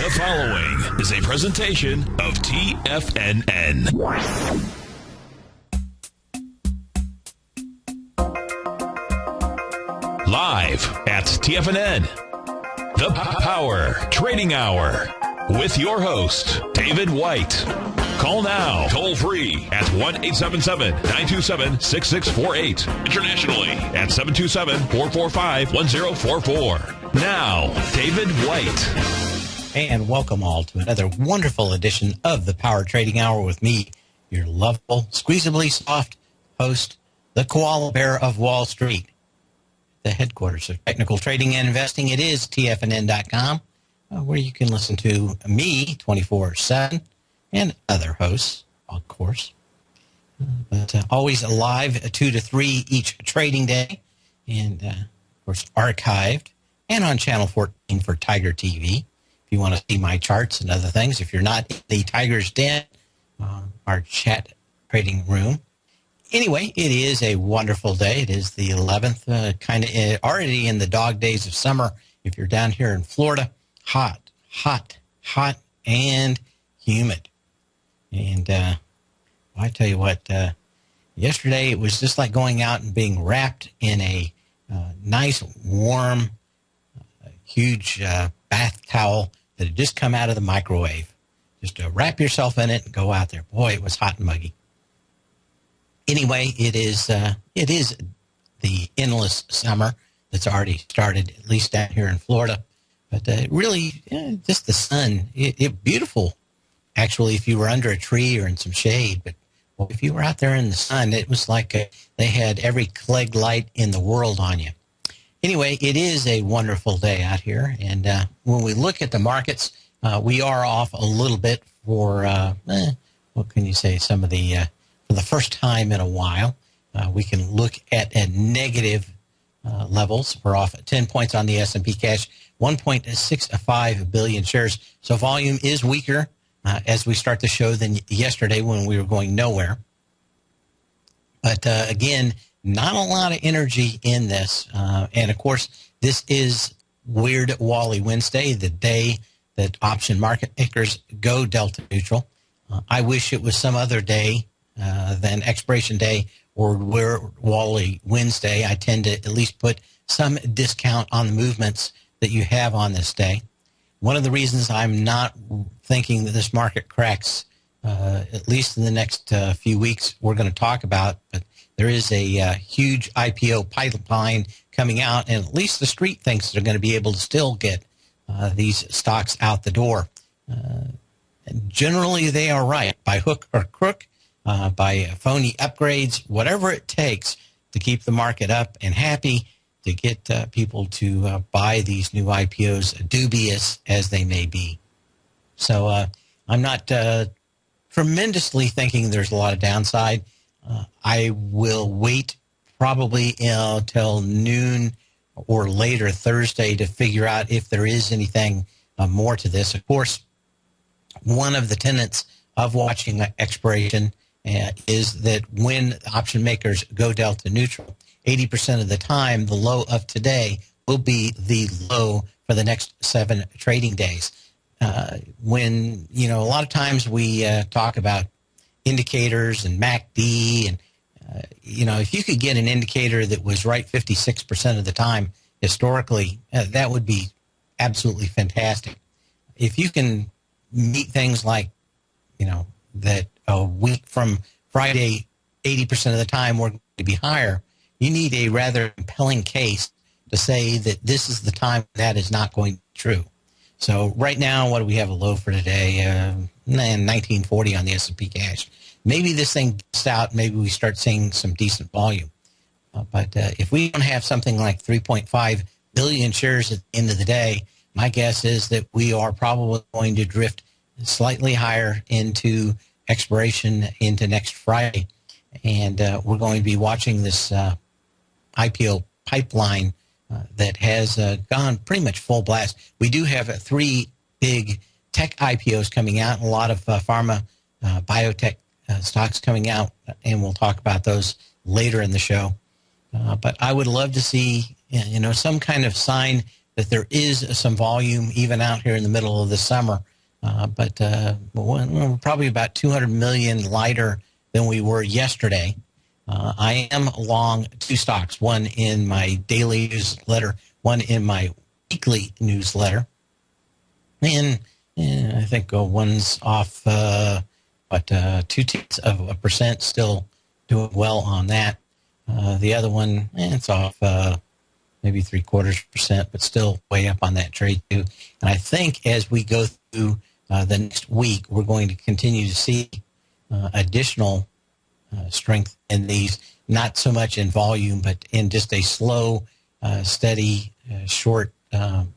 The following is a presentation of TFNN. Live at TFNN, the Power Trading Hour, with your host, David White. Call now, toll free at 1-877-927-6648. Internationally at 727-445-1044. Now, David White. And welcome all to another wonderful edition of the Power Trading Hour with me, your lovable, squeezably soft host, the koala bear of Wall Street, the headquarters of technical trading and investing. It is TFNN.com, where you can listen to me 24/7 and other hosts, of course. But always live 2 to 3 each trading day, and of course archived and on Channel 14 for Tiger TV. If you want to see my charts and other things, if you're not in the Tiger's Den, our chat trading room. Anyway, it is a wonderful day. It is the 11th, kind of already in the dog days of summer. If you're down here in Florida, hot, and humid. And I tell you what, yesterday it was just like going out and being wrapped in a nice, warm, huge bath towel that had just come out of the microwave. Just wrap yourself in it and go out there. Boy, it was hot and muggy. Anyway, it is the endless summer that's already started, at least down here in Florida. But really, just the sun, it beautiful. Actually, if you were under a tree or in some shade, but well, if you were out there in the sun, it was like they had every Klieg light in the world on you. Anyway, it is a wonderful day out here, and when we look at the markets, we are off a little bit for what can you say? Some of the for the first time in a while, we can look at negative levels. We're off at 10 points on the S&P cash, 1.65 billion shares. So volume is weaker as we start the show than yesterday when we were going nowhere. But again, not a lot of energy in this. And of course, this is Weird Wally Wednesday, the day that option market makers go delta neutral. I wish it was some other day than expiration day or Weird Wally Wednesday. I tend to at least put some discount on the movements that you have on this day. One of the reasons I'm not thinking that this market cracks, at least in the next few weeks, we're going to talk about, but there is a huge IPO pipeline coming out, and at least the street thinks they're going to be able to still get these stocks out the door. And generally, they are right, by hook or crook, by phony upgrades, whatever it takes to keep the market up and happy, to get people to buy these new IPOs, dubious as they may be. So I'm not tremendously thinking there's a lot of downside. I will wait probably till noon or later Thursday to figure out if there is anything more to this. Of course, one of the tenets of watching expiration is that when option makers go delta neutral, 80% of the time, the low of today will be the low for the next 7 trading days. When, a lot of times we talk about indicators and MACD, and, if you could get an indicator that was right 56% of the time historically, that would be absolutely fantastic. If you can meet things like, that a week from Friday, 80% of the time we're going to be higher, you need a rather compelling case to say that this is the time that is not going to be true. So right now, what do we have a low for today? 1940 on the S&P cash. Maybe this thing gets out. Maybe we start seeing some decent volume. But if we don't have something like 3.5 billion shares at the end of the day, my guess is that we are probably going to drift slightly higher into expiration into next Friday. And we're going to be watching this IPO pipeline that has gone pretty much full blast. We do have 3 big tech IPOs coming out, a lot of pharma, biotech stocks coming out, and we'll talk about those later in the show. But I would love to see, some kind of sign that there is some volume even out here in the middle of the summer. But we're probably about 200 million lighter than we were yesterday. I am long two stocks, one in my daily newsletter, one in my weekly newsletter. And I think one's off, 0.2%, still doing well on that. The other one, it's off maybe 0.75%, but still way up on that trade too. And I think as we go through the next week, we're going to continue to see additional strength in these, not so much in volume, but in just a slow, steady, short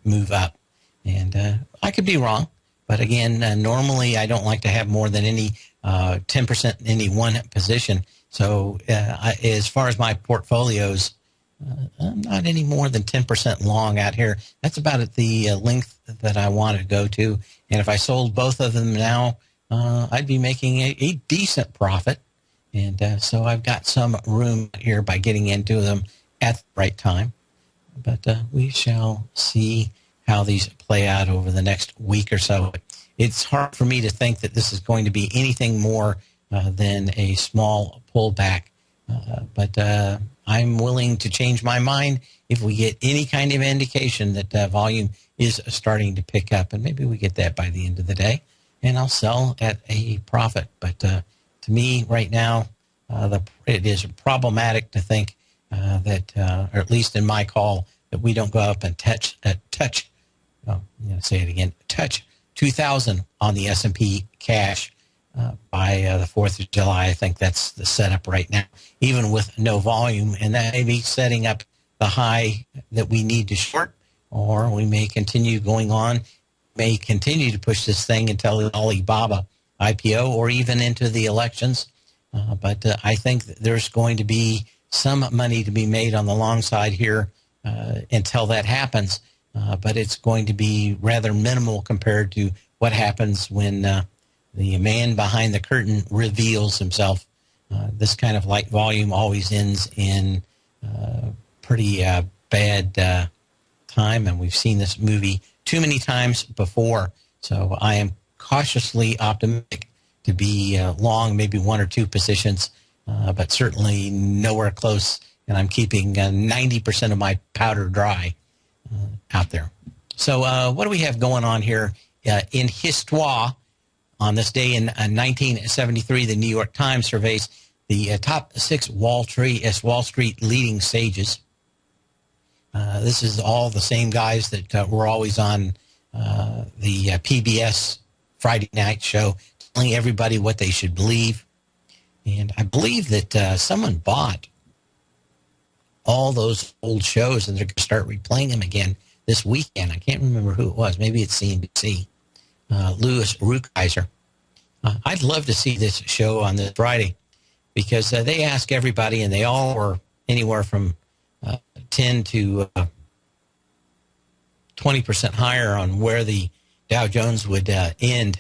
move up. And I could be wrong, but again, normally I don't like to have more than any 10% in any one position. So as far as my portfolios, I'm not any more than 10% long out here. That's about at the length that I want to go to. And if I sold both of them now, I'd be making a decent profit. And so I've got some room here by getting into them at the right time. But we shall see how these play out over the next week or so. It's hard for me to think that this is going to be anything more than a small pullback. But I'm willing to change my mind if we get any kind of indication that volume is starting to pick up. And maybe we get that by the end of the day. And I'll sell at a profit. But to me right now, it is problematic to think that, or at least in my call, that we don't go up and touch 2,000 on the S&P cash by the 4th of July. I think that's the setup right now, even with no volume. And that may be setting up the high that we need to short, or we may continue going on, may continue to push this thing until the Alibaba IPO or even into the elections. But I think that there's going to be some money to be made on the long side here until that happens. But it's going to be rather minimal compared to what happens when the man behind the curtain reveals himself. This kind of light volume always ends in pretty bad time, and we've seen this movie too many times before. So I am cautiously optimistic to be long, maybe one or two positions, but certainly nowhere close. And I'm keeping 90% of my powder dry out there. So what do we have going on here in Histoire? On this day in 1973, the New York Times surveys the top 6 Wall Street leading sages. This is all the same guys that were always on the PBS Friday night show, telling everybody what they should believe. And I believe that someone bought all those old shows, and they're going to start replaying them again this weekend. I can't remember who it was. Maybe it's CNBC. Louis Rukeyser. I'd love to see this show on this Friday because they ask everybody, and they all were anywhere from 10 to 20% higher on where the Dow Jones would end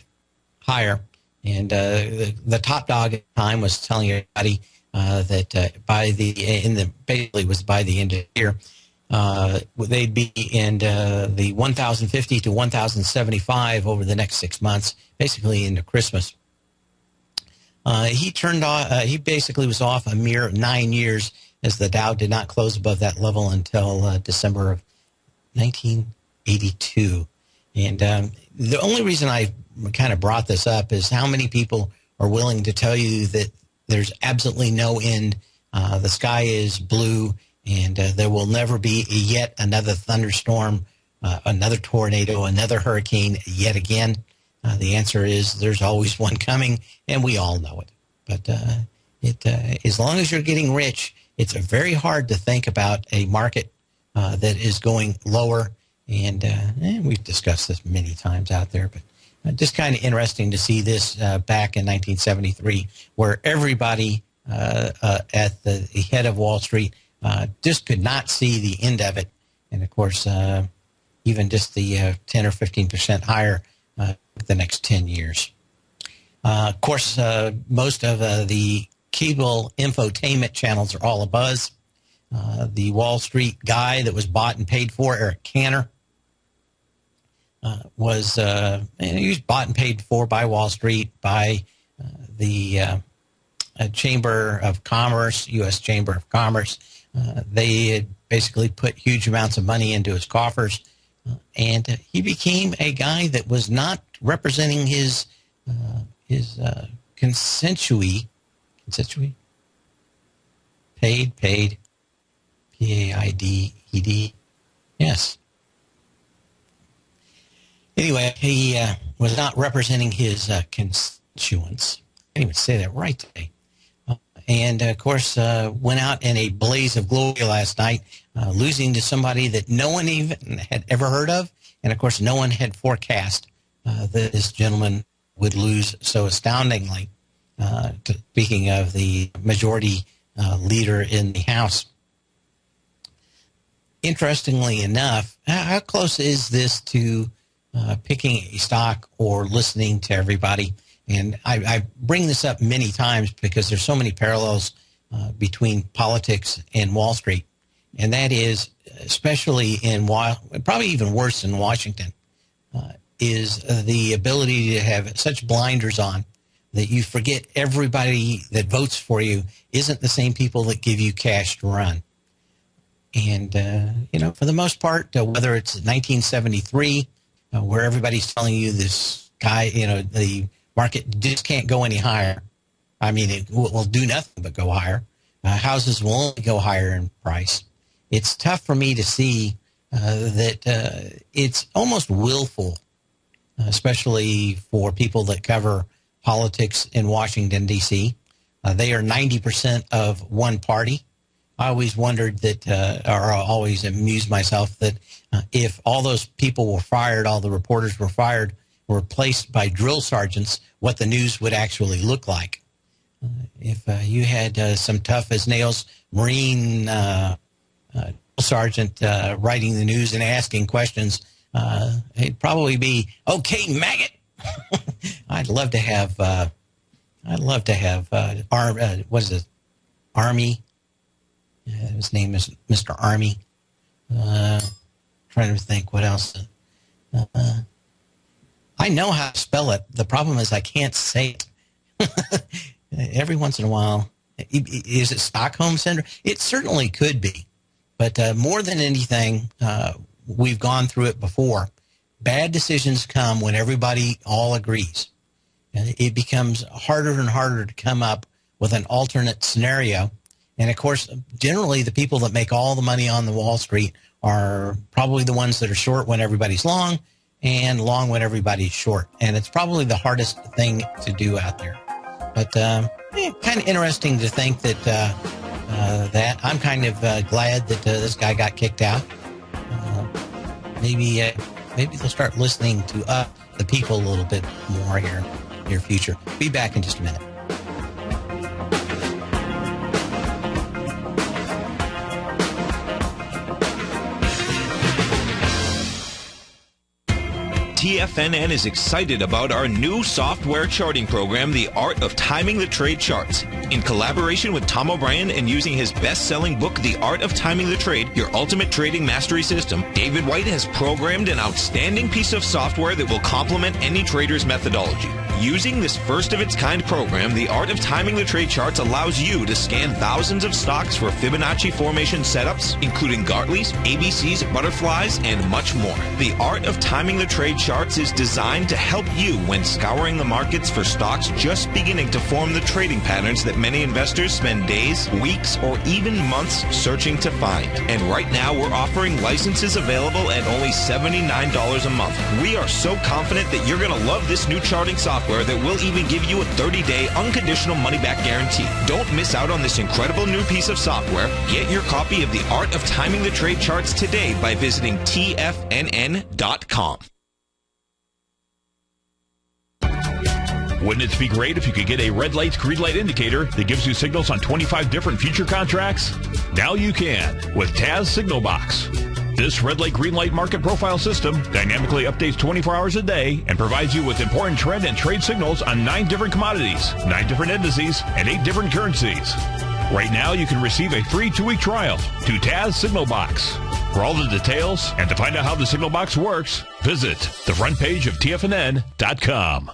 higher. And the top dog at the time was telling everybody that by the end of the year, they'd be in the 1,050 to 1,075 over the next 6 months, basically into Christmas. He basically was off a mere 9 years, as the Dow did not close above that level until December of 1982. And the only reason I kind of brought this up is how many people are willing to tell you that there's absolutely no end. The sky is blue, and there will never be yet another thunderstorm, another tornado, another hurricane yet again. The answer is there's always one coming, and we all know it. But as long as you're getting rich, it's very hard to think about a market that is going lower. And we've discussed this many times out there, but just kind of interesting to see this back in 1973, where everybody at the head of Wall Street just could not see the end of it. And, of course, even just the 10 or 15% higher the next 10 years. Of course, most of the cable infotainment channels are all abuzz. The Wall Street guy that was bought and paid for, Eric Cantor, he was bought and paid for by Wall Street, by the Chamber of Commerce, U.S. Chamber of Commerce. They had basically put huge amounts of money into his coffers, and he became a guy that was not representing his constituency. Paid, P-A-I-D-E-D, yes. Anyway, he was not representing his constituents. I can't even say that right today. And, of course, went out in a blaze of glory last night, losing to somebody that no one even had ever heard of. And, of course, no one had forecast that this gentleman would lose so astoundingly. Speaking of the majority leader in the House. Interestingly enough, how close is this to picking a stock or listening to everybody? And I bring this up many times because there's so many parallels between politics and Wall Street. And that is, especially probably even worse in Washington, is the ability to have such blinders on that you forget everybody that votes for you isn't the same people that give you cash to run. And, for the most part, whether it's 1973, where everybody's telling you this guy, the market just can't go any higher. I mean, it will do nothing but go higher. Houses will only go higher in price. It's tough for me to see that it's almost willful, especially for people that cover politics in Washington, D.C. They are 90% of one party. I always wondered that, or I always amused myself that if all those people were fired, all the reporters were fired, were replaced by drill sergeants, what the news would actually look like. If you had some tough as nails Marine drill sergeant writing the news and asking questions, it'd probably be, okay, maggot. I'd love to have Army. His name is Mr. Army. Trying to think what else. I know how to spell it. The problem is I can't say it. Every once in a while. Is it Stockholm Syndrome? It certainly could be. But more than anything, we've gone through it before. Bad decisions come when everybody all agrees. And it becomes harder and harder to come up with an alternate scenario. And, of course, generally the people that make all the money on the Wall Street are probably the ones that are short when everybody's long and long when everybody's short. And it's probably the hardest thing to do out there. But kind of interesting to think that that I'm kind of glad that this guy got kicked out. Maybe they'll start listening to the people a little bit more here in the near future. Be back in just a minute. TFNN is excited about our new software charting program, The Art of Timing the Trade Charts. In collaboration with Tom O'Brien and using his best-selling book, The Art of Timing the Trade, Your Ultimate Trading Mastery System, David White has programmed an outstanding piece of software that will complement any trader's methodology. Using this first-of-its-kind program, The Art of Timing the Trade Charts allows you to scan thousands of stocks for Fibonacci formation setups, including Gartley's, ABC's, butterflies, and much more. The Art of Timing the Trade Charts is designed to help you when scouring the markets for stocks just beginning to form the trading patterns that many investors spend days, weeks, or even months searching to find. And right now, we're offering licenses available at only $79 a month. We are so confident that you're going to love this new charting software that will even give you a 30-day unconditional money-back guarantee. Don't miss out on this incredible new piece of software. Get your copy of The Art of Timing the Trade Charts today by visiting TFNN.com. Wouldn't it be great if you could get a red light, green light indicator that gives you signals on 25 different future contracts? Now you can with Taz Signal Box. This red light, green light market profile system dynamically updates 24 hours a day and provides you with important trend and trade signals on 9 different commodities, 9 different indices, and 8 different currencies. Right now, you can receive a free 2-week trial to Taz Signal Box. For all the details and to find out how the signal box works, visit the front page of TFNN.com.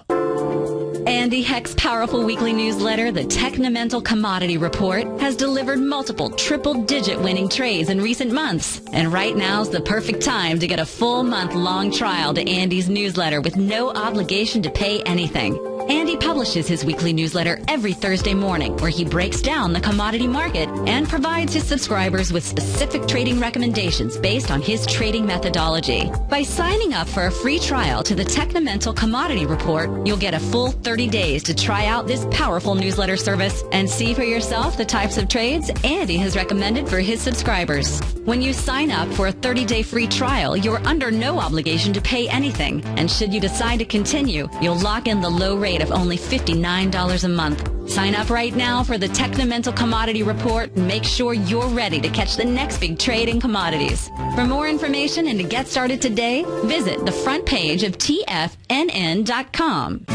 Andy Heck's powerful weekly newsletter, the Technomental Commodity Report, has delivered multiple triple-digit winning trades in recent months. And right now's the perfect time to get a full month-long trial to Andy's newsletter with no obligation to pay anything. Andy publishes his weekly newsletter every Thursday morning, where he breaks down the commodity market and provides his subscribers with specific trading recommendations based on his trading methodology. By signing up for a free trial to the Technomental Commodity Report, you'll get a full 30 days to try out this powerful newsletter service and see for yourself the types of trades Andy has recommended for his subscribers. When you sign up for a 30-day free trial, you're under no obligation to pay anything. And should you decide to continue, you'll lock in the low rate of only $59 a month. Sign up right now for the Technomental Commodity Report and make sure you're ready to catch the next big trade in commodities. For more information and to get started today, visit the front page of TFNN.com.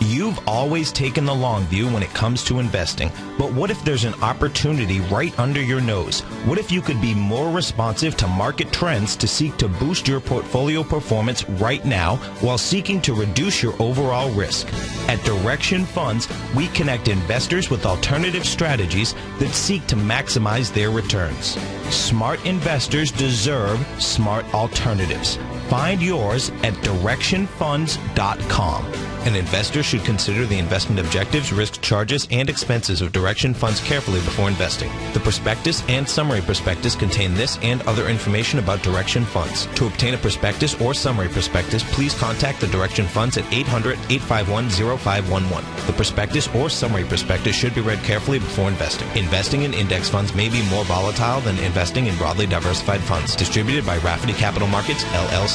You've always taken the long view when it comes to investing, but what if there's an opportunity right under your nose? What if you could be more responsive to market trends to seek to boost your portfolio performance right now while seeking to reduce your overall risk? At Direction Funds, we connect investors with alternative strategies that seek to maximize their returns. Smart investors deserve smart alternatives. Find yours at directionfunds.com. An investor should consider the investment objectives, risk charges, and expenses of Direction Funds carefully before investing. The prospectus and summary prospectus contain this and other information about Direction Funds. To obtain a prospectus or summary prospectus, please contact the Direction Funds at 800-851-0511. The prospectus or summary prospectus should be read carefully before investing. Investing in index funds may be more volatile than investing in broadly diversified funds. Distributed by Rafferty Capital Markets, LLC.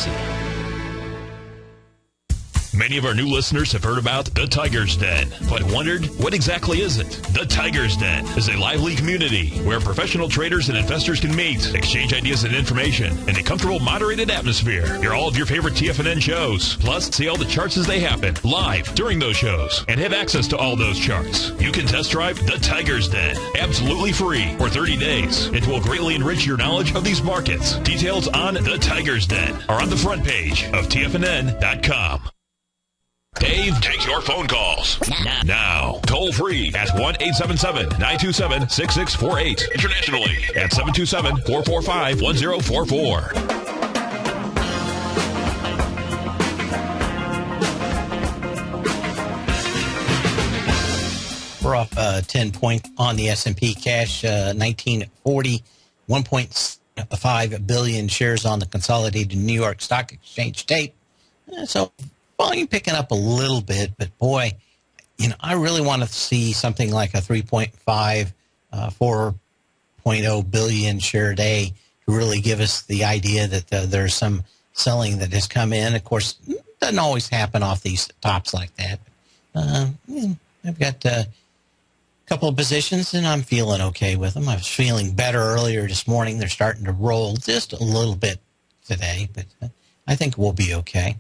Many of our new listeners have heard about The Tiger's Den, but wondered, what exactly is it? The Tiger's Den is a lively community where professional traders and investors can meet, exchange ideas and information in a comfortable, moderated atmosphere. Hear all of your favorite TFNN shows, plus see all the charts as they happen, live during those shows, and have access to all those charts. You can test drive The Tiger's Den, absolutely free, for 30 days. It will greatly enrich your knowledge of these markets. Details on The Tiger's Den are on the front page of TFNN.com. Dave takes your phone calls now. Toll free at 1-877-927-6648. Internationally at 727-445-1044. We're off 10 points on the S&P cash, 1940, 1.5 billion shares on the consolidated New York Stock Exchange tape. So volume picking up a little bit, but boy, I really want to see something like a 3.5, 4.0 billion share day to really give us the idea that there's some selling that has come in. Of course, it doesn't always happen off these tops like that. I've got a couple of positions, and I'm feeling okay with them. I was feeling better earlier this morning. They're starting to roll just a little bit today, but I think we'll be okay.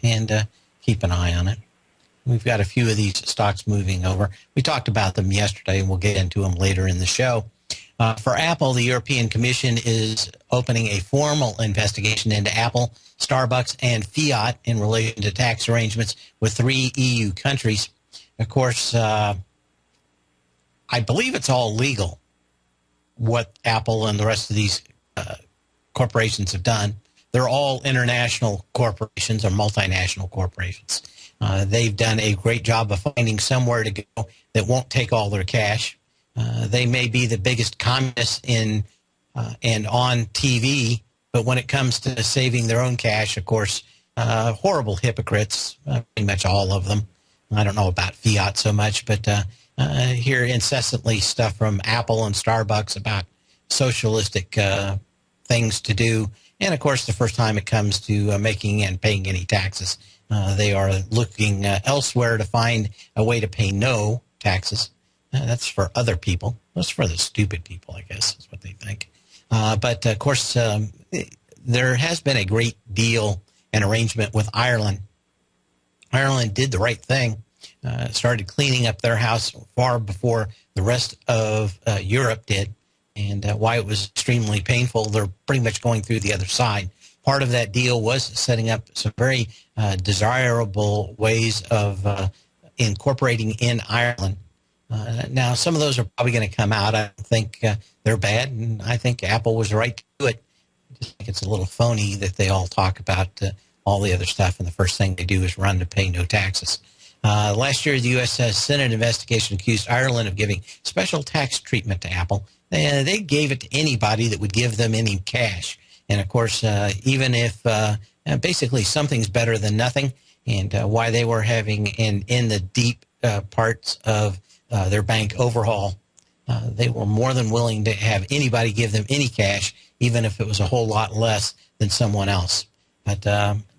And keep an eye on it. We've got a few of these stocks moving over. We talked about them yesterday, and we'll get into them later in the show. For Apple, the European Commission is opening a formal investigation into Apple, Starbucks, and Fiat in relation to tax arrangements with 3 EU countries. Of course, I believe it's all legal, what Apple and the rest of these corporations have done. They're all international corporations or multinational corporations. They've done a great job of finding somewhere to go that won't take all their cash. They may be the biggest communists in and on TV, but when it comes to saving their own cash, of course, horrible hypocrites, pretty much all of them. I don't know about Fiat so much, but hear incessantly stuff from Apple and Starbucks about socialistic things to do. And, of course, the first time it comes to making and paying any taxes, they are looking elsewhere to find a way to pay no taxes. That's for other people. That's for the stupid people, I guess, is what they think. But, of course, there has been a great deal and arrangement with Ireland. Ireland did the right thing, started cleaning up their house far before the rest of Europe did. and why it was extremely painful. They're pretty much going through the other side. Part of that deal was setting up some very desirable ways of incorporating in Ireland. Now, some of those are probably going to come out. I don't think they're bad, and I think Apple was right to do it. I just think it's a little phony that they all talk about all the other stuff, and the first thing they do is run to pay no taxes. Last year, the U.S. Senate investigation accused Ireland of giving special tax treatment to Apple. They gave it to anybody that would give them any cash. And, of course, even if basically something's better than nothing, and why they were having in the deep parts of their bank overhaul, they were more than willing to have anybody give them any cash, even if it was a whole lot less than someone else. But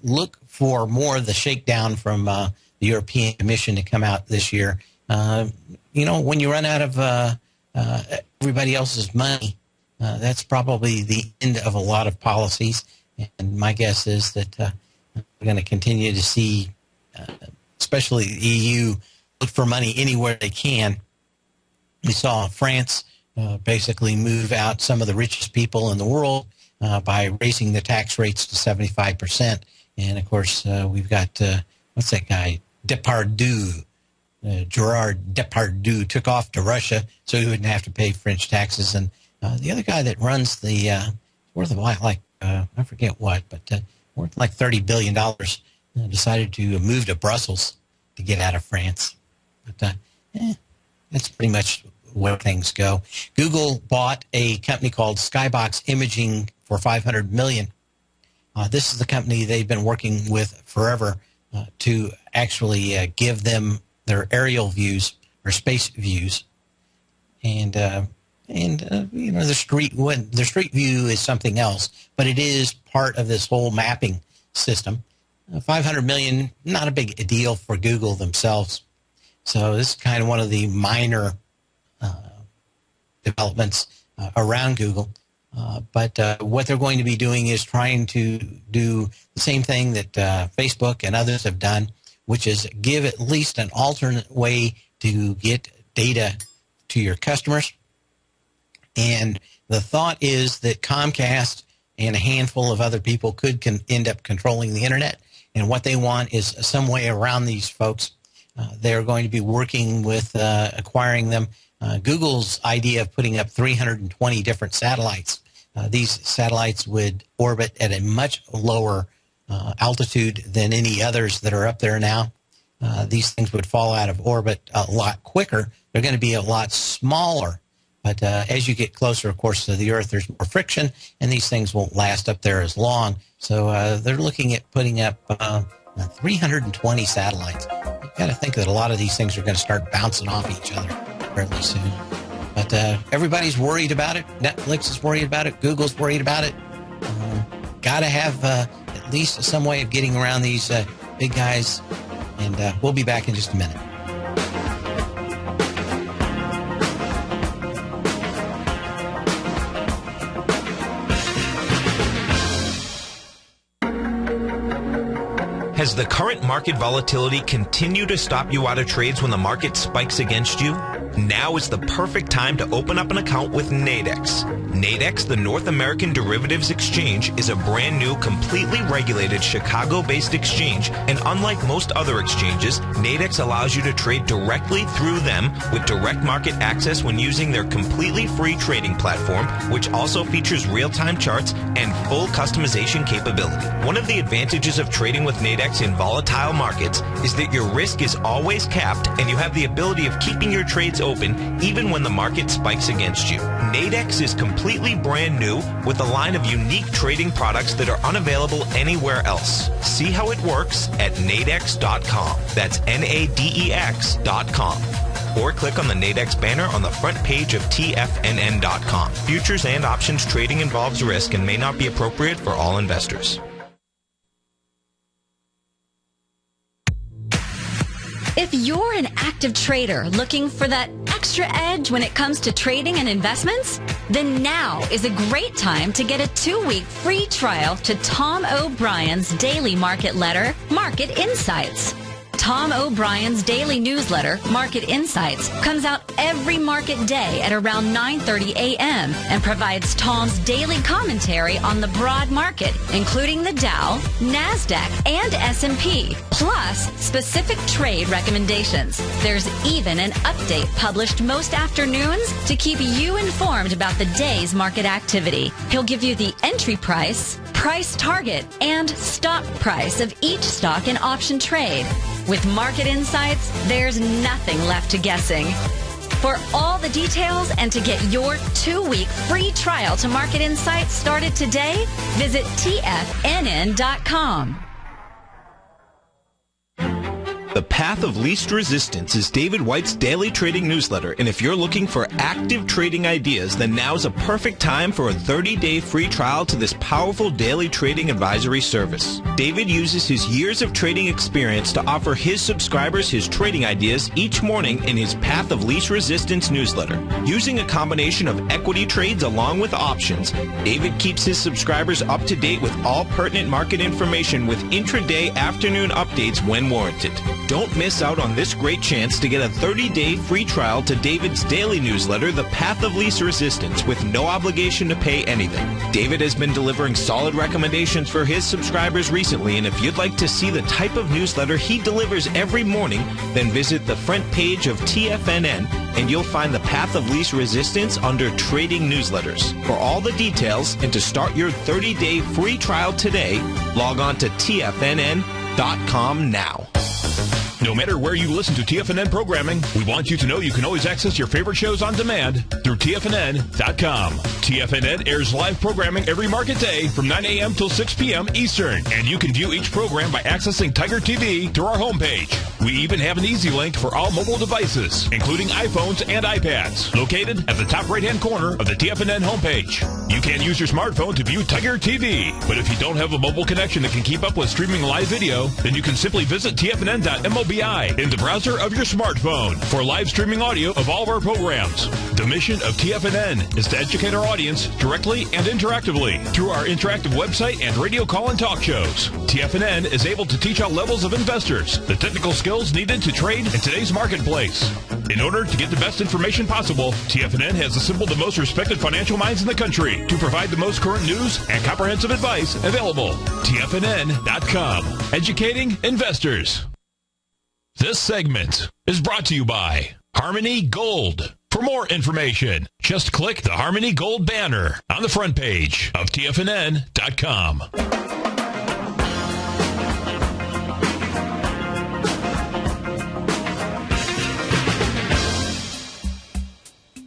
look for more of the shakedown from the European Commission to come out this year. When you run out of everybody else's money, that's probably the end of a lot of policies. And my guess is that we're going to continue to see, especially the EU, look for money anywhere they can. We saw France basically move out some of the richest people in the world by raising the tax rates to 75%. And, of course, we've got, what's that guy, Depardieu. Gerard Depardieu took off to Russia so he wouldn't have to pay French taxes. And the other guy that runs the, worth of like, I forget what, but worth like $30 billion, decided to move to Brussels to get out of France. But that's pretty much where things go. Google bought a company called Skybox Imaging for $500 million. This is the company they've been working with forever to actually give them their aerial views or space views, and the street view is something else, but it is part of this whole mapping system. $500 million, not a big deal for Google themselves. So this is kind of one of the minor developments around Google. But what they're going to be doing is trying to do the same thing that Facebook and others have done, which is give at least an alternate way to get data to your customers. And the thought is that Comcast and a handful of other people could end up controlling the internet. And what they want is some way around these folks. They're going to be working with acquiring them. Google's idea of putting up 320 different satellites. These satellites would orbit at a much lower altitude than any others that are up there now. These things would fall out of orbit a lot quicker. They're going to be a lot smaller. But as you get closer, of course, to the Earth, there's more friction, and these things won't last up there as long. So they're looking at putting up 320 satellites. You've got to think that a lot of these things are going to start bouncing off each other fairly soon. But everybody's worried about it. Netflix is worried about it. Google's worried about it. Got to have at least some way of getting around these big guys. And we'll be back in just a minute. Has the current market volatility continued to stop you out of trades when the market spikes against you? Now is the perfect time to open up an account with Nadex. Nadex, the North American Derivatives Exchange, is a brand new, completely regulated Chicago-based exchange, and unlike most other exchanges, Nadex allows you to trade directly through them with direct market access when using their completely free trading platform, which also features real-time charts and full customization capability. One of the advantages of trading with Nadex in volatile markets is that your risk is always capped and you have the ability of keeping your trades open even when the market spikes against you. Nadex is completely brand new with a line of unique trading products that are unavailable anywhere else. See how it works at nadex.com. That's NADEX.com. Or click on the Nadex banner on the front page of TFNN.com. Futures and options trading involves risk and may not be appropriate for all investors. If you're an active trader looking for that extra edge when it comes to trading and investments, then now is a great time to get a 2-week free trial to Tom O'Brien's daily market letter, Market Insights. Tom O'Brien's daily newsletter, Market Insights, comes out every market day at around 9:30 a.m. and provides Tom's daily commentary on the broad market, including the Dow, NASDAQ, and S&P, plus specific trade recommendations. There's even an update published most afternoons to keep you informed about the day's market activity. He'll give you the entry price, price target, and stop price of each stock in option trade. With Market Insights, there's nothing left to guessing. For all the details and to get your 2-week free trial to Market Insights started today, visit TFNN.com. The Path of Least Resistance is David White's daily trading newsletter, and if you're looking for active trading ideas, then now's a perfect time for a 30-day free trial to this powerful daily trading advisory service. David uses his years of trading experience to offer his subscribers his trading ideas each morning in his Path of Least Resistance newsletter. Using a combination of equity trades along with options, David keeps his subscribers up to date with all pertinent market information with intraday afternoon updates when warranted. Don't miss out on this great chance to get a 30-day free trial to David's daily newsletter, The Path of Least Resistance, with no obligation to pay anything. David has been delivering solid recommendations for his subscribers recently, and if you'd like to see the type of newsletter he delivers every morning, then visit the front page of TFNN, and you'll find The Path of Least Resistance under Trading Newsletters. For all the details and to start your 30-day free trial today, log on to TFNN.com now. No matter where you listen to TFNN programming, we want you to know you can always access your favorite shows on demand through TFNN.com. TFNN airs live programming every market day from 9 a.m. till 6 p.m. Eastern, and you can view each program by accessing Tiger TV through our homepage. We even have an easy link for all mobile devices, including iPhones and iPads, located at the top right-hand corner of the TFNN homepage. You can use your smartphone to view Tiger TV, but if you don't have a mobile connection that can keep up with streaming live video, then you can simply visit TFNN.mobi in the browser of your smartphone for live streaming audio of all of our programs. The mission of TFNN is to educate our audience directly and interactively through our interactive website and radio call and talk shows. TFNN is able to teach all levels of investors the technical skills needed to trade in today's marketplace. In order to get the best information possible, TFNN has assembled the most respected financial minds in the country to provide the most current news and comprehensive advice available. TFNN.com. Educating investors. This segment is brought to you by Harmony Gold. For more information, just click the Harmony Gold banner on the front page of TFNN.com.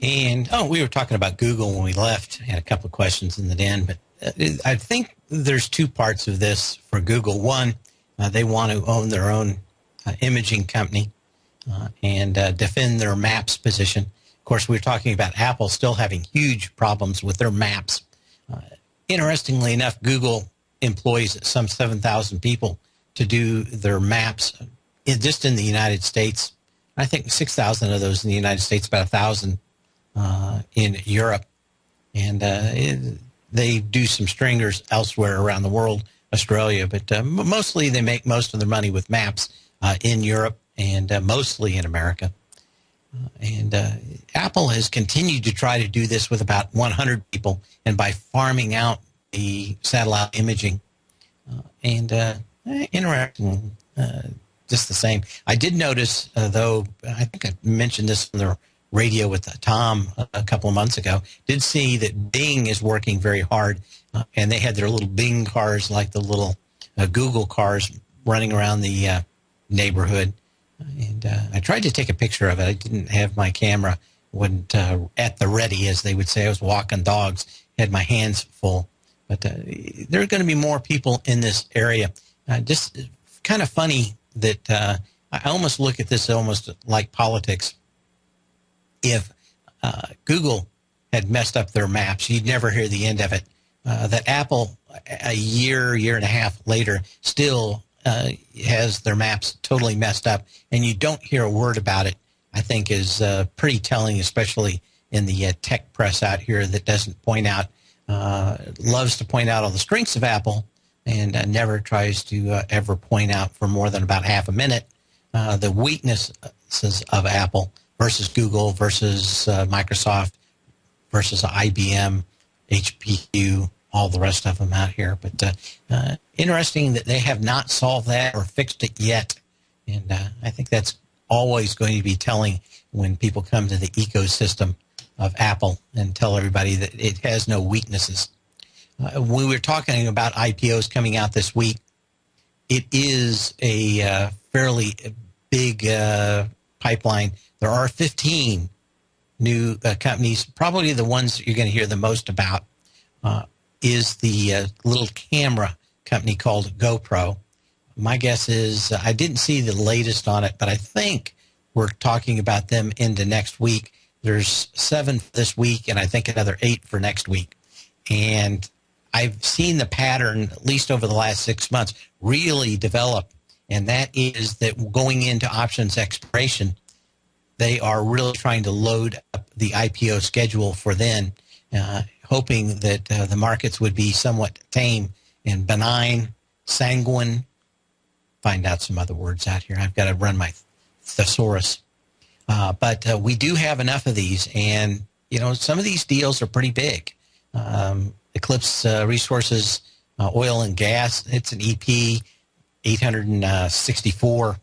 And, we were talking about Google when we left. Had a couple of questions in the den, but I think there's two parts of this for Google. One, they want to own their own imaging company and defend their maps position. Of course, we were talking about Apple still having huge problems with their maps. Interestingly enough, Google employs some 7,000 people to do their maps just in the United States. I think 6,000 of those in the United States, about 1,000 in Europe. And they do some stringers elsewhere around the world, Australia, but mostly they make most of their money with maps in Europe and mostly in America. And Apple has continued to try to do this with about 100 people and by farming out the satellite imaging. Interesting, just the same. I did notice, though, I think I mentioned this on the radio with Tom a couple of months ago, did see that Bing is working very hard, and they had their little Bing cars like the little Google cars running around the neighborhood. And I tried to take a picture of it. I didn't have my camera, wasn't at the ready, as they would say. I was walking dogs, had my hands full. But there are going to be more people in this area. Just kind of funny that I almost look at this almost like politics. If Google had messed up their maps, you'd never hear the end of it. That Apple, a year and a half later, still has their maps totally messed up, and you don't hear a word about it, I think is pretty telling, especially in the tech press out here that doesn't point out, loves to point out all the strengths of Apple and never tries to ever point out for more than about half a minute the weaknesses of Apple versus Google versus Microsoft versus IBM, HPQ, all the rest of them out here. But interesting that they have not solved that or fixed it yet. And I think that's always going to be telling when people come to the ecosystem of Apple and tell everybody that it has no weaknesses. We were talking about IPOs coming out this week. It is a fairly big pipeline. There are 15 new companies. Probably the ones that you're going to hear the most about is the little camera company called GoPro. My guess is I didn't see the latest on it, but I think we're talking about them into next week. There's 7 this week, and I think another 8 for next week. And I've seen the pattern, at least over the last 6 months, really develop, and that is that going into options expiration, they are really trying to load up the IPO schedule for then, hoping that the markets would be somewhat tame and benign, sanguine. Find out some other words out here. I've got to run my thesaurus. But we do have enough of these, and some of these deals are pretty big. Eclipse Resources, oil and gas, it's an EP, $864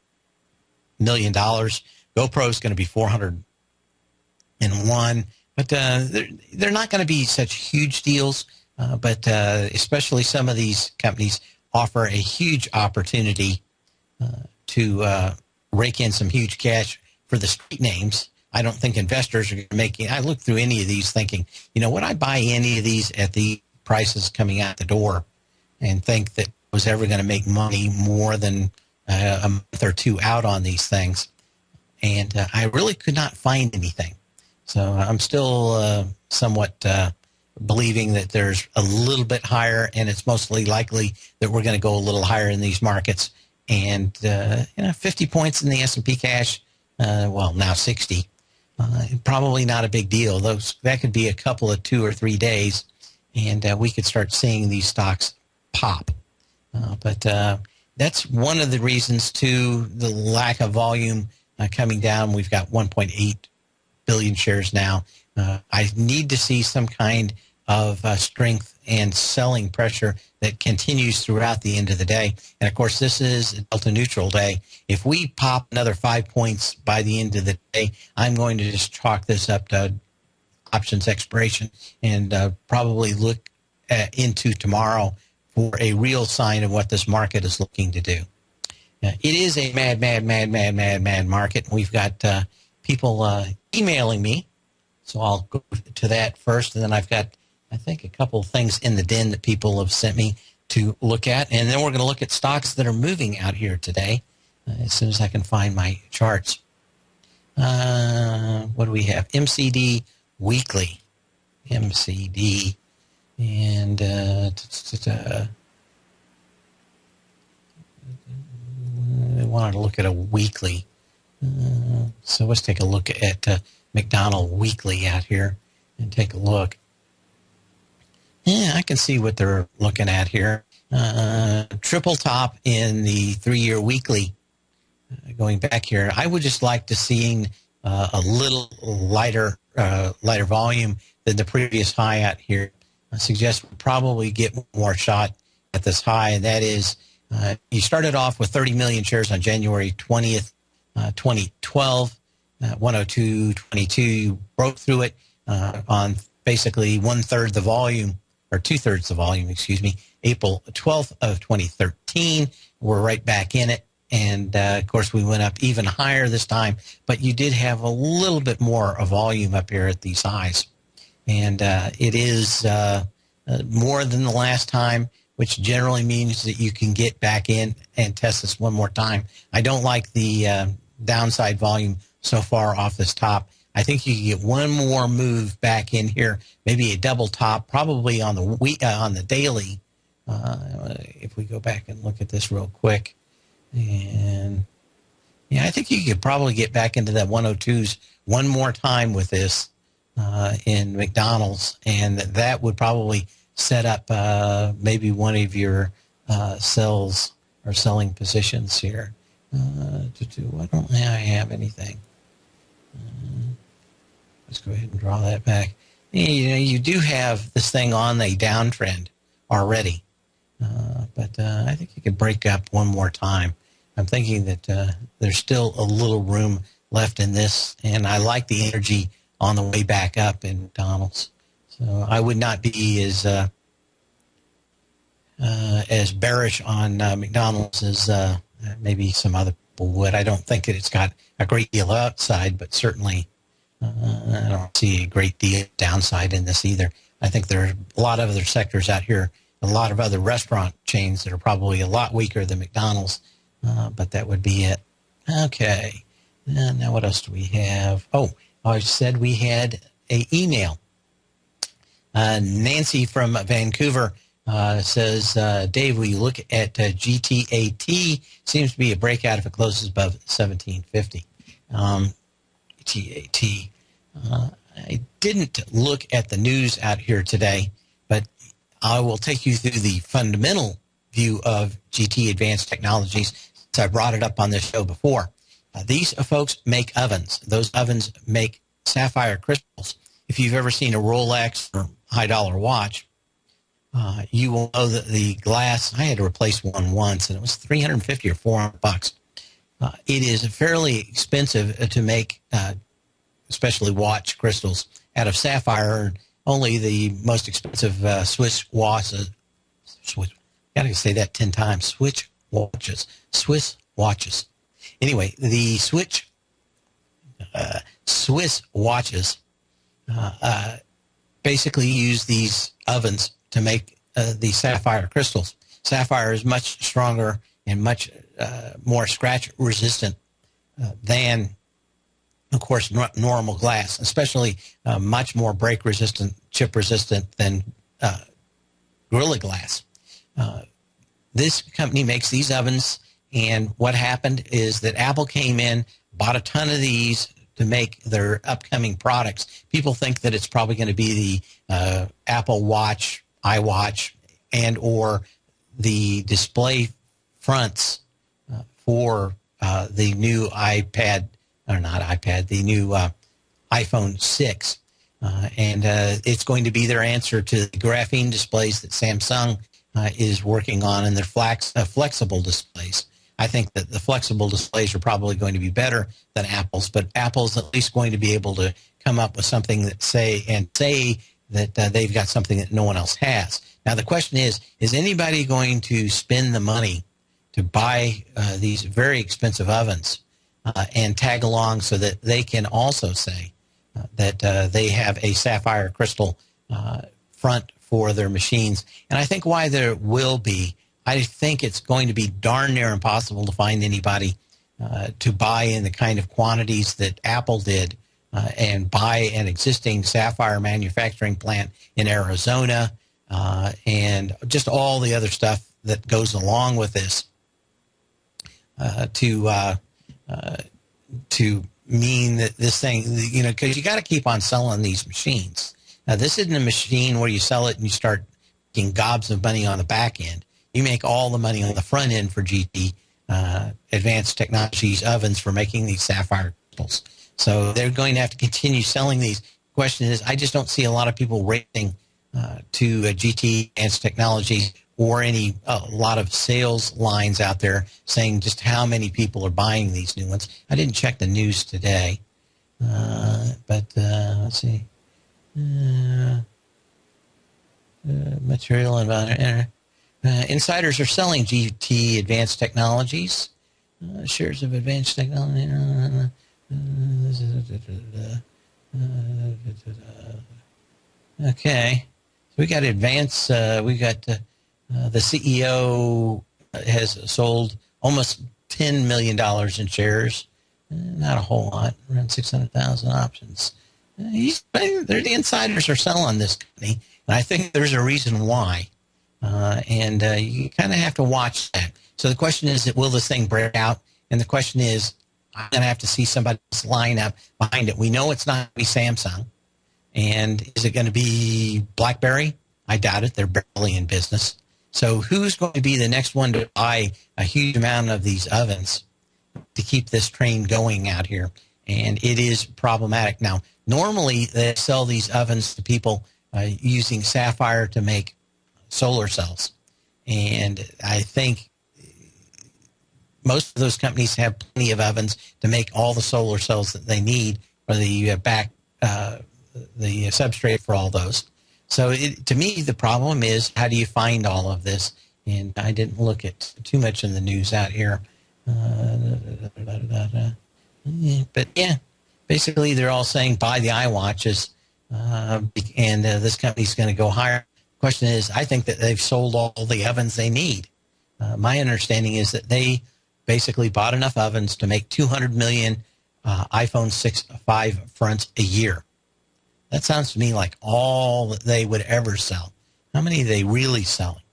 million. GoPro is going to be 401, but they're not going to be such huge deals, but especially some of these companies offer a huge opportunity to rake in some huge cash for the street names. I don't think investors are making. I look through any of these thinking, would I buy any of these at the prices coming out the door and think that I was ever going to make money more than a month or two out on these things? And I really could not find anything. So I'm still somewhat believing that there's a little bit higher, and it's mostly likely that we're going to go a little higher in these markets. And 50 points in the S&P cash, now 60. Probably not a big deal. That could be a couple of 2 or 3 days, and we could start seeing these stocks pop. But that's one of the reasons, too, the lack of volume coming down. We've got 1.8 billion shares now. I need to see some kind of strength and selling pressure that continues throughout the end of the day. And, of course, this is a delta neutral day. If we pop another 5 points by the end of the day, I'm going to just chalk this up to options expiration and probably look into tomorrow for a real sign of what this market is looking to do. It is a mad market. We've got people emailing me, so I'll go to that first, and then I've got, I think, a couple of things in the den that people have sent me to look at, and then we're going to look at stocks that are moving out here today as soon as I can find my charts. What do we have? MCD Weekly. MCD. And I wanted to look at a weekly. So let's take a look at McDonald Weekly out here and take a look. Yeah, I can see what they're looking at here. Triple top in the 3-year weekly. Going back here, I would just like to see a little lighter volume than the previous high out here. I suggest we'll probably get more shot at this high, and that is you started off with 30 million shares on January 20th, 2012, 102.22. You broke through it on basically 1/3 the volume, or 2/3 the volume, April 12th of 2013. We're right back in it. And, of course, we went up even higher this time. But you did have a little bit more of volume up here at these highs. And it is more than the last time, which generally means that you can get back in and test this one more time. I don't like the downside volume so far off this top. I think you can get one more move back in here, maybe a double top, probably on the daily. If we go back and look at this real quick. And, yeah, I think you could probably get back into that 102s one more time with this in McDonald's, and that would probably set up maybe one of your sells or selling positions here. Why don't I have anything? Let's go ahead and draw that back. You do have this thing on a downtrend already, but I think you could break up one more time. I'm thinking that there's still a little room left in this, and I like the energy on the way back up in McDonald's. So I would not be as bearish on McDonald's as maybe some other people would. I don't think that it's got a great deal of upside, but certainly I don't see a great deal of downside in this either. I think there are a lot of other sectors out here, a lot of other restaurant chains that are probably a lot weaker than McDonald's, but that would be it. Okay. And now what else do we have? Oh, I said we had an email. Nancy from Vancouver says, Dave, will you look at GTAT? Seems to be a breakout if it closes above 1750. GTAT. I didn't look at the news out here today, but I will take you through the fundamental view of GT Advanced Technologies, since I brought it up on this show before. These folks make ovens. Those ovens make sapphire crystals. If you've ever seen a Rolex or high-dollar watch, you will know that the glass, I had to replace one once, and it was $350 or $400. It is fairly expensive to make, especially watch crystals, out of sapphire. Only the most expensive Swiss watches, gotta say that 10 times, Swiss watches. Anyway, the Swiss watches basically use these ovens to make the sapphire crystals. Sapphire is much stronger and much more scratch resistant than, of course, normal glass, especially much more break resistant, chip resistant than Gorilla Glass. This company makes these ovens, and what happened is that Apple came in, bought a ton of these to make their upcoming products. People think that it's probably going to be the Apple Watch, iWatch, and or the display fronts for the new iPad, or not iPad, the new iPhone 6. And it's going to be their answer to the graphene displays that Samsung is working on, and their flexible displays. I think that the flexible displays are probably going to be better than Apple's, but Apple's at least going to be able to come up with something that say that they've got something that no one else has. Now, the question is anybody going to spend the money to buy these very expensive ovens and tag along so that they can also say that they have a sapphire crystal front for their machines? And I think why there will be, I think it's going to be darn near impossible to find anybody to buy in the kind of quantities that Apple did and buy an existing sapphire manufacturing plant in Arizona and just all the other stuff that goes along with this to mean that this thing, because you got to keep on selling these machines. Now, this isn't a machine where you sell it and you start making gobs of money on the back end. You make all the money on the front end for GT Advanced Technologies ovens for making these sapphire crystals. So they're going to have to continue selling these. The question is, I just don't see a lot of people racing to GT Advanced Technologies or a lot of sales lines out there saying just how many people are buying these new ones. I didn't check the news today, but let's see. Material and insiders are selling GT Advanced Technologies. Shares of Advanced Technology. Okay. So we got Advance. We got the CEO has sold almost $10 million in shares. Not a whole lot, around 600,000 options. The insiders are selling this company, and I think there's a reason why. And you kind of have to watch that. So the question is, will this thing break out? And the question is, I'm going to have to see somebody else line up behind it. We know it's not going to be Samsung. And is it going to be BlackBerry? I doubt it. They're barely in business. So who's going to be the next one to buy a huge amount of these ovens to keep this train going out here. And it is problematic. Now, normally they sell these ovens to people using sapphire to make solar cells. And I think most of those companies have plenty of ovens to make all the solar cells that they need for the the substrate for all those. So to me, the problem is, how do you find all of this? And I didn't look at too much in the news out here. But yeah, basically they're all saying buy the iWatches, and this company's going to go higher. Question is, I think that they've sold all the ovens they need. My understanding is that they basically bought enough ovens to make 200 million iPhone 5 fronts a year. That sounds to me like all that they would ever sell. How many are they really selling?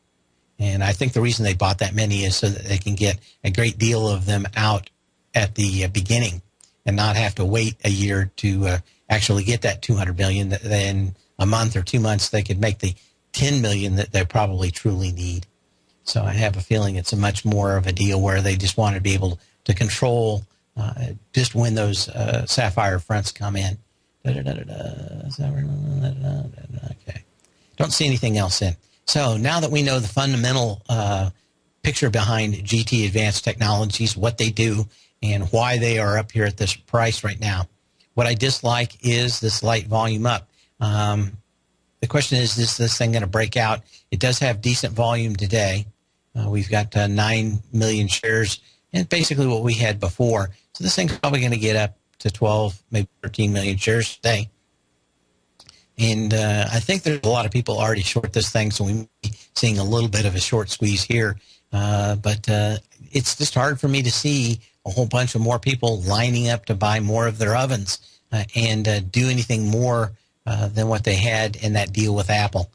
And I think the reason they bought that many is so that they can get a great deal of them out at the beginning and not have to wait a year to actually get that 200 million. Then a month or 2 months, they could make the 10 million that they probably truly need. So I have a feeling it's a much more of a deal where they just want to be able to control just when those sapphire fronts come in. Okay. Don't see anything else in. So now that we know the fundamental picture behind GT Advanced Technologies, what they do, and why they are up here at this price right now, what I dislike is this light volume up. The question is this thing going to break out? It does have decent volume today. We've got 9 million shares, and basically what we had before. So this thing's probably going to get up to 12, maybe 13 million shares today. And I think there's a lot of people already short this thing, so we're seeing a little bit of a short squeeze here. But it's just hard for me to see a whole bunch of more people lining up to buy more of their ovens and do anything more than what they had in that deal with Apple.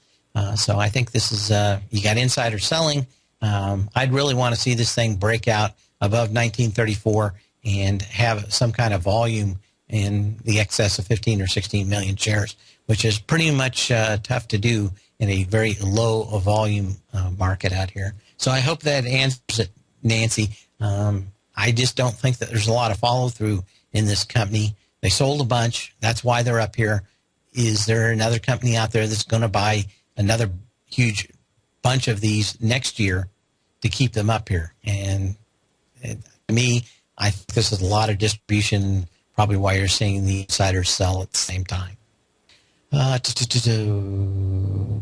So I think this is, you got insider selling. I'd really want to see this thing break out above 1934 and have some kind of volume in the excess of 15 or 16 million shares, which is pretty much tough to do in a very low volume market out here. So I hope that answers it, Nancy. I just don't think that there's a lot of follow-through in this company. They sold a bunch. That's why they're up here. Is there another company out there that's going to buy another huge bunch of these next year to keep them up here? And to me, I think this is a lot of distribution, probably why you're seeing the insiders sell at the same time.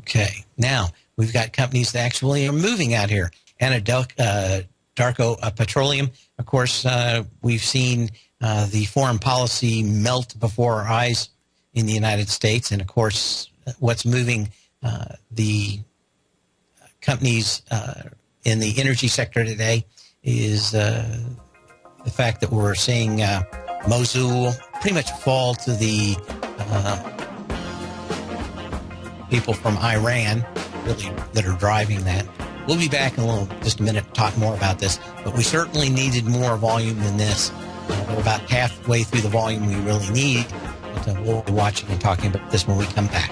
Okay, now we've got companies that actually are moving out here. Anadarko Petroleum, of course, we've seen the foreign policy melt before our eyes in the United States. And, of course, what's moving the companies in the energy sector today is the fact that we're seeing Mosul pretty much fall to the people from Iran, really, that are driving that. We'll be back in just a minute to talk more about this, but we certainly needed more volume than this. We're about halfway through the volume we really need, but we'll be watching and talking about this when we come back.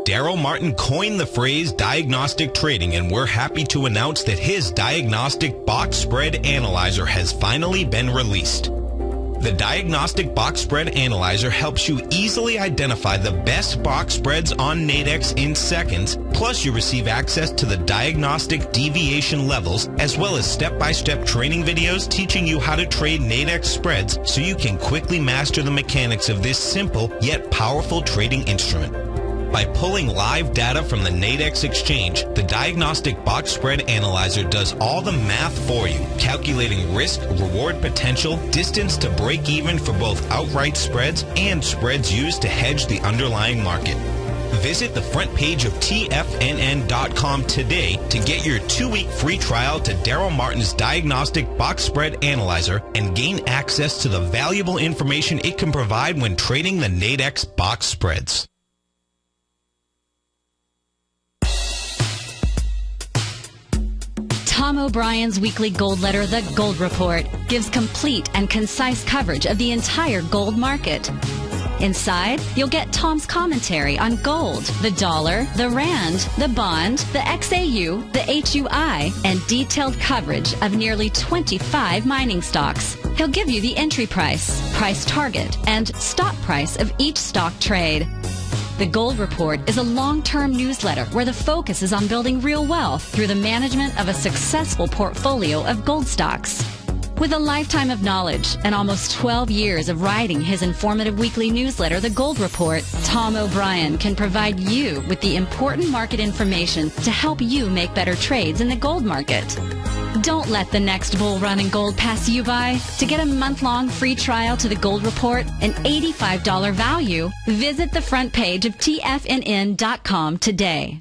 Daryl Martin coined the phrase diagnostic trading, and we're happy to announce that his diagnostic box spread analyzer has finally been released. The Diagnostic Box Spread Analyzer helps you easily identify the best box spreads on Nadex in seconds, plus you receive access to the diagnostic deviation levels, as well as step-by-step training videos teaching you how to trade Nadex spreads so you can quickly master the mechanics of this simple yet powerful trading instrument. By pulling live data from the Nadex exchange, the Diagnostic Box Spread Analyzer does all the math for you, calculating risk, reward potential, distance to break even for both outright spreads and spreads used to hedge the underlying market. Visit the front page of TFNN.com today to get your 2-week free trial to Daryl Martin's Diagnostic Box Spread Analyzer and gain access to the valuable information it can provide when trading the Nadex box spreads. Tom O'Brien's weekly gold letter, The Gold Report, gives complete and concise coverage of the entire gold market. Inside, you'll get Tom's commentary on gold, the dollar, the rand, the bond, the XAU, the HUI, and detailed coverage of nearly 25 mining stocks. He'll give you the entry price, price target, and stop price of each stock trade. The Gold Report is a long-term newsletter where the focus is on building real wealth through the management of a successful portfolio of gold stocks. With a lifetime of knowledge and almost 12 years of writing his informative weekly newsletter, The Gold Report, Tom O'Brien can provide you with the important market information to help you make better trades in the gold market. Don't let the next bull run in gold pass you by. To get a month-long free trial to The Gold Report, an $85 value, visit the front page of TFNN.com today.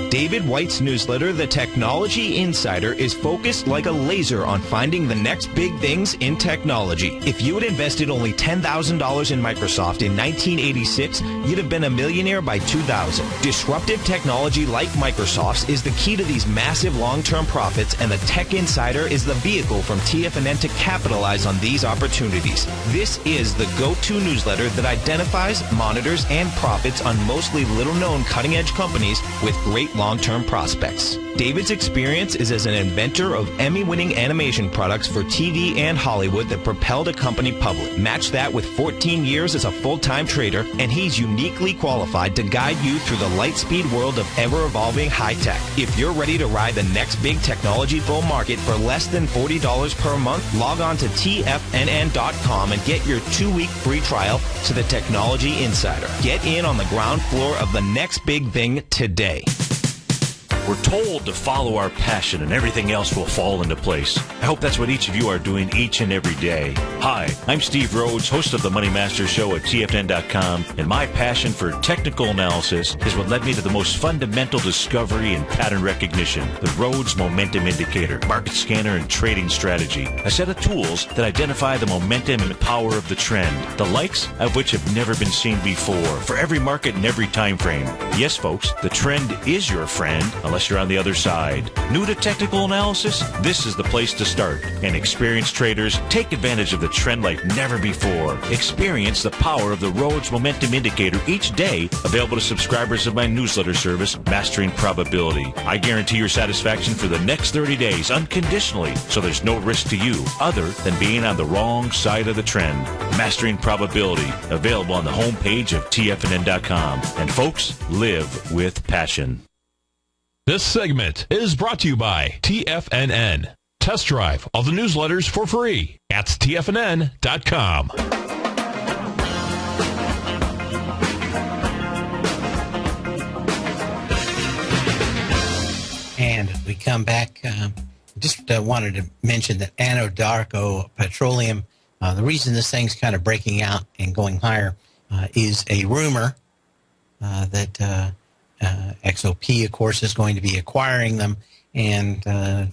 David White's newsletter, The Technology Insider, is focused like a laser on finding the next big things in technology. If you had invested only $10,000 in Microsoft in 1986, you'd have been a millionaire by 2000. Disruptive technology like Microsoft's is the key to these massive long-term profits, and the Tech Insider is the vehicle from TFNN to capitalize on these opportunities. This is the go-to newsletter that identifies, monitors, and profits on mostly little-known cutting-edge companies with great long-term prospects. David's experience is as an inventor of Emmy-winning animation products for TV and Hollywood that propelled a company public. Match that with 14 years as a full-time trader, and he's uniquely qualified to guide you through the light-speed world of ever-evolving high-tech. If you're ready to ride the next big technology bull market for less than $40 per month, log on to TFNN.com and get your 2-week free trial to the Technology Insider. Get in on the ground floor of the next big thing today. We're told to follow our passion and everything else will fall into place. I hope that's what each of you are doing each and every day. Hi, I'm Steve Rhodes, host of the Money Master Show at TFNN.com, and my passion for technical analysis is what led me to the most fundamental discovery in pattern recognition, the Rhodes Momentum Indicator, market scanner, and trading strategy. A set of tools that identify the momentum and power of the trend, the likes of which have never been seen before, for every market and every time frame. Yes, folks, the trend is your friend, unless you're on the other side. New to technical analysis? This is the place to start. And experienced traders, take advantage of the trend like never before. Experience the power of the Rhodes Momentum Indicator each day, available to subscribers of my newsletter service, Mastering Probability. I guarantee your satisfaction for the next 30 days unconditionally, so there's no risk to you other than being on the wrong side of the trend. Mastering Probability, available on the homepage of TFNN.com. And folks, live with passion. This segment is brought to you by TFNN. Test drive all the newsletters for free at TFNN.com. And as we come back, just wanted to mention that Anadarko Petroleum, the reason this thing's kind of breaking out and going higher is a rumor that XOP, of course, is going to be acquiring them. And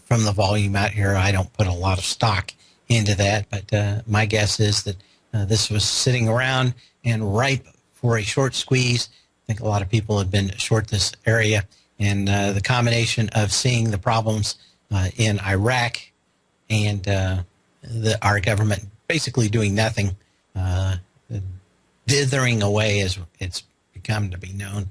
from the volume out here, I don't put a lot of stock into that. But my guess is that this was sitting around and ripe for a short squeeze. I think a lot of people have been short this area. And the combination of seeing the problems in Iraq and our government basically doing nothing, dithering away as it's become to be known,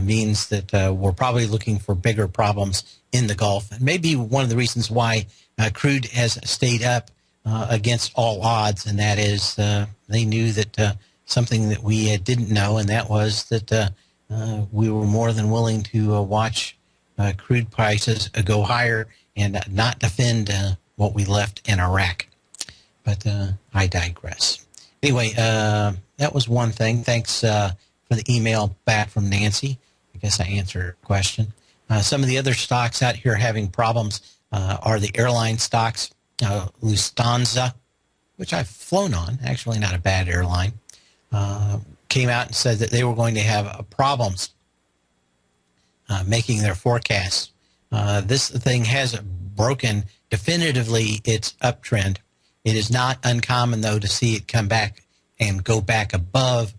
means that we're probably looking for bigger problems in the Gulf. And maybe one of the reasons why crude has stayed up against all odds, and that is they knew that something that we didn't know, and that was that we were more than willing to watch crude prices go higher and not defend what we left in Iraq. But I digress. Anyway, that was one thing. Thanks for the email back from Nancy. I guess I answered her question. Some of the other stocks out here having problems are the airline stocks. Lufthansa, which I've flown on, actually not a bad airline, came out and said that they were going to have problems making their forecasts. This thing has broken definitively its uptrend. It is not uncommon, though, to see it come back and go back above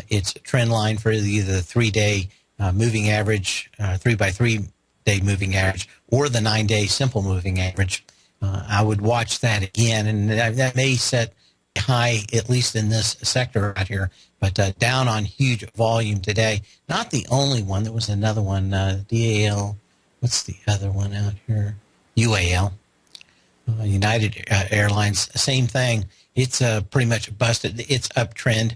its trend line for either the 3-day moving average, 3x3-day moving average, or the 9-day simple moving average. I would watch that again, and that may set high, at least in this sector out here, but down on huge volume today. Not the only one. There was another one, DAL. What's the other one out here? UAL. United Airlines, same thing. It's pretty much busted. It's uptrend.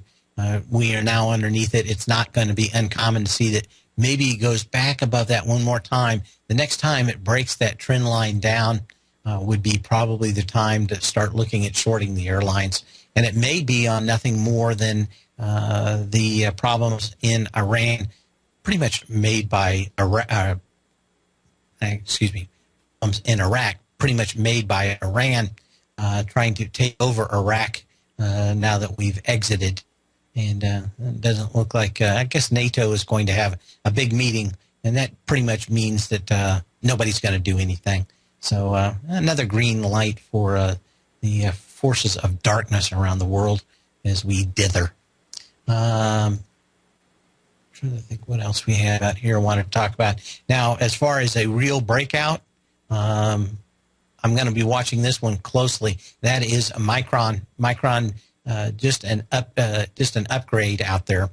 We are now underneath it. It's not going to be uncommon to see that maybe it goes back above that one more time. The next time it breaks that trend line down would be probably the time to start looking at shorting the airlines. And it may be on nothing more than the problems in Iran, pretty much made by in Iraq, pretty much made by Iran, trying to take over Iraq now that we've exited. And it doesn't look like, I guess NATO is going to have a big meeting, and that pretty much means that nobody's going to do anything. So another green light for the forces of darkness around the world as we dither. I'm trying to think what else we had out here I wanted to talk about. Now, as far as a real breakout, I'm going to be watching this one closely. That is a Micron. Micron, just an upgrade out there.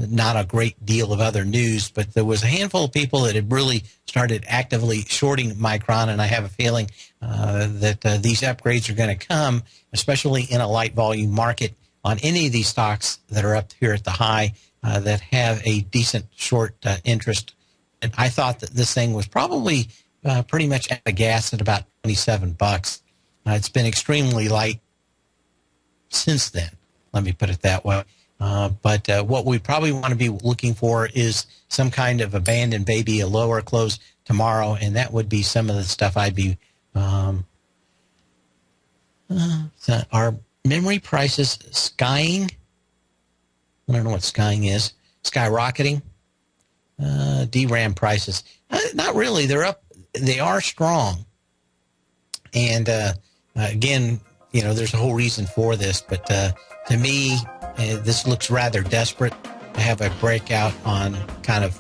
Not a great deal of other news, but there was a handful of people that had really started actively shorting Micron, and I have a feeling that these upgrades are going to come, especially in a light volume market, on any of these stocks that are up here at the high that have a decent short interest. And I thought that this thing was probably pretty much at the gas at about $27. It's been extremely light since then. Let me put it that way. But what we probably want to be looking for is some kind of abandoned baby, a lower close tomorrow, and that would be some of the stuff I'd be. Are memory prices skying? I don't know what skying is. Skyrocketing. DRAM prices. Not really. They're up. They are strong. And again, there's a whole reason for this, but to me, this looks rather desperate to have a breakout on kind of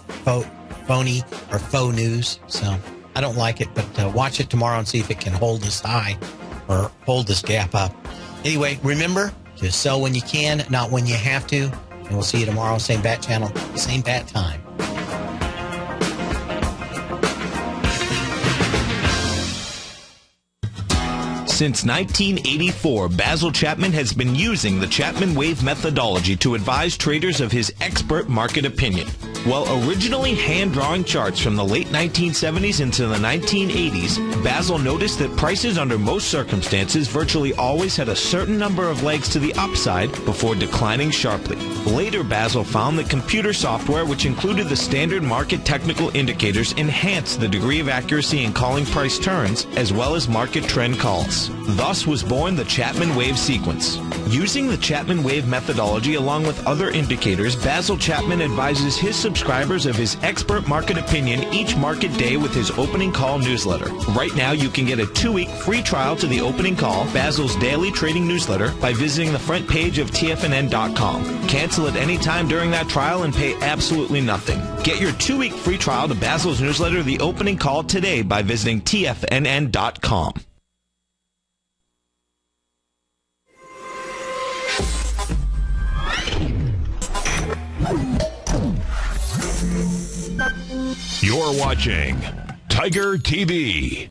phony or faux news. So I don't like it, but watch it tomorrow and see if it can hold this high or hold this gap up. Anyway, remember to sell when you can, not when you have to. And we'll see you tomorrow, same bat channel, same bat time. Since 1984, Basil Chapman has been using the Chapman Wave methodology to advise traders of his expert market opinion. While originally hand-drawing charts from the late 1970s into the 1980s, Basil noticed that prices under most circumstances virtually always had a certain number of legs to the upside before declining sharply. Later, Basil found that computer software, which included the standard market technical indicators, enhanced the degree of accuracy in calling price turns, as well as market trend calls. Thus was born the Chapman Wave sequence. Using the Chapman Wave methodology along with other indicators, Basil Chapman advises his subscribers of his expert market opinion each market day with his opening call newsletter. Right now, you can get a 2-week free trial to the opening call, Basil's daily trading newsletter, by visiting the front page of TFNN.com. Cancel at any time during that trial and pay absolutely nothing. Get your 2-week free trial to Basil's newsletter, The Opening Call, today by visiting TFNN.com. You're watching Tiger TV.